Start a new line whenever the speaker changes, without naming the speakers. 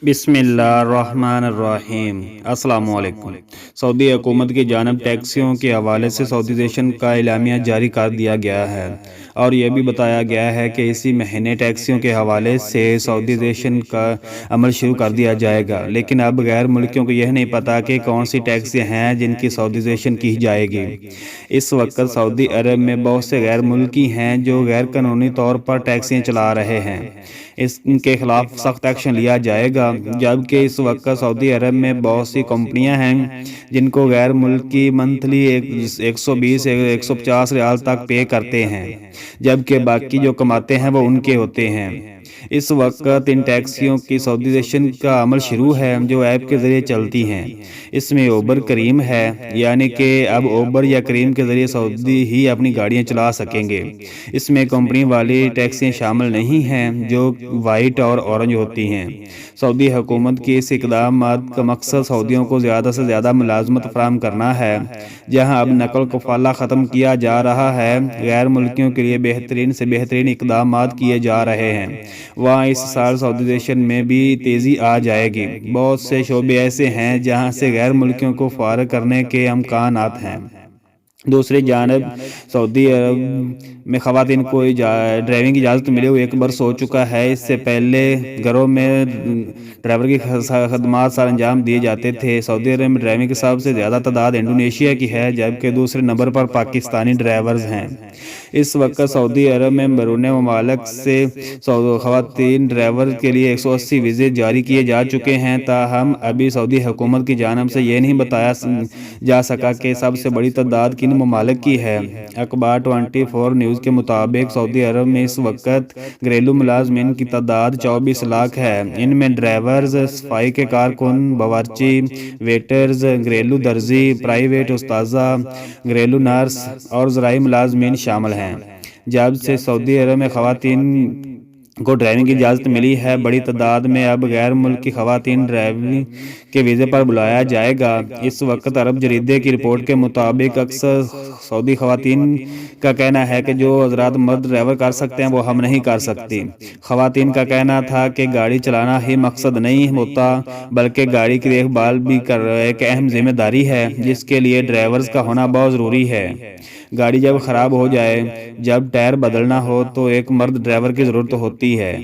بسم اللہ الرحمن الرحیم۔ السلام علیکم۔ سعودی حکومت کی جانب ٹیکسیوں کے حوالے سے سعودیزیشن کا اعلامیہ جاری کر دیا گیا ہے اور یہ بھی بتایا گیا ہے کہ اسی مہینے ٹیکسیوں کے حوالے سے سعودیزیشن کا عمل شروع کر دیا جائے گا، لیکن اب غیر ملکیوں کو یہ نہیں پتا کہ کون سی ٹیکسیاں ہیں جن کی سعودیزیشن کی جائے گی۔ اس وقت سعودی عرب میں بہت سے غیر ملکی ہیں جو غیر قانونی طور پر ٹیکسیاں چلا رہے ہیں، ان کے خلاف سخت ایکشن لیا جائے گا، جبکہ اس وقت سعودی عرب میں بہت سی کمپنیاں ہیں جن کو غیر ملکی منتھلی 120 150 ریال تک پے کرتے ہیں، جبکہ باقی جو کماتے ہیں وہ ان کے ہوتے ہیں۔ اس وقت ان ٹیکسیوں کی سعودیزیشن کا عمل شروع ہے جو ایپ کے ذریعے چلتی ہیں۔ اس میں اوبر کریم ہے، یعنی کہ اب اوبر یا کریم کے ذریعے سعودی ہی اپنی گاڑیاں چلا سکیں گے۔ اس میں کمپنی والی ٹیکسیاں شامل نہیں ہیں جو وائٹ اور اورنج ہوتی ہیں۔ سعودی حکومت کی اس اقدامات کا مقصد سعودیوں کو زیادہ سے زیادہ ملازمت فراہم کرنا ہے۔ جہاں اب نقل کفالہ ختم کیا جا رہا ہے، غیر ملکیوں کے لیے بہترین سے بہترین اقدامات کیے جا رہے ہیں، وہاں اس سال سعودیزیشن میں بھی تیزی آ جائے گی۔ بہت سے شعبے ایسے ہیں جہاں سے غیر ملکیوں کو فارغ کرنے کے امکانات ہیں۔ دوسری جانب سعودی عرب میں خواتین کو ڈرائیونگ کی اجازت ملے ہوئے ایک برس ہو چکا ہے۔ اس سے پہلے گھروں میں ڈرائیور کی خدمات سر انجام دیے جاتے تھے۔ سعودی عرب میں ڈرائیونگ کی سب سے زیادہ تعداد انڈونیشیا کی ہے، جبکہ دوسرے نمبر پر پاکستانی ڈرائیورز ہیں۔ اس وقت سعودی عرب میں بیرون ممالک سے خواتین ڈرائیور کے لیے 180 ویزے جاری کیے جا چکے ہیں، تاہم ابھی سعودی حکومت کی جانب سے یہ نہیں بتایا جا سکا کہ سب سے بڑی تعداد کن ممالک کی ہے۔ اخبار 24 نیوز کے مطابق سعودی عرب میں اس وقت گھریلو ملازمین کی تعداد 24 لاکھ ہے۔ ان میں ڈرائیورز، صفائی کے کارکن، باورچی، ویٹرز، گھریلو درزی، پرائیویٹ اساتذہ، گھریلو نرس اور زرعی ملازمین شامل ہیں۔ جب سے سعودی عرب میں خواتین کو ڈرائیونگ کی اجازت ملی ہے، بڑی تعداد میں اب غیر ملکی خواتین ڈرائیونگ کے ویزے پر بلایا جائے گا۔ اس وقت عرب جریدے کی رپورٹ کے مطابق اکثر سعودی خواتین کا کہنا ہے کہ جو حضرات مرد ڈرائیور کر سکتے ہیں وہ ہم نہیں کر سکتی۔ خواتین کا کہنا تھا کہ گاڑی چلانا ہی مقصد نہیں ہوتا، بلکہ گاڑی کی دیکھ بھال بھی ایک اہم ذمہ داری ہے، جس کے لیے ڈرائیورز کا ہونا بہت ضروری ہے۔ گاڑی جب خراب ہو جائے، جب ٹائر بدلنا ہو تو ایک مرد ڈرائیور کی ضرورت ہوتی ہے۔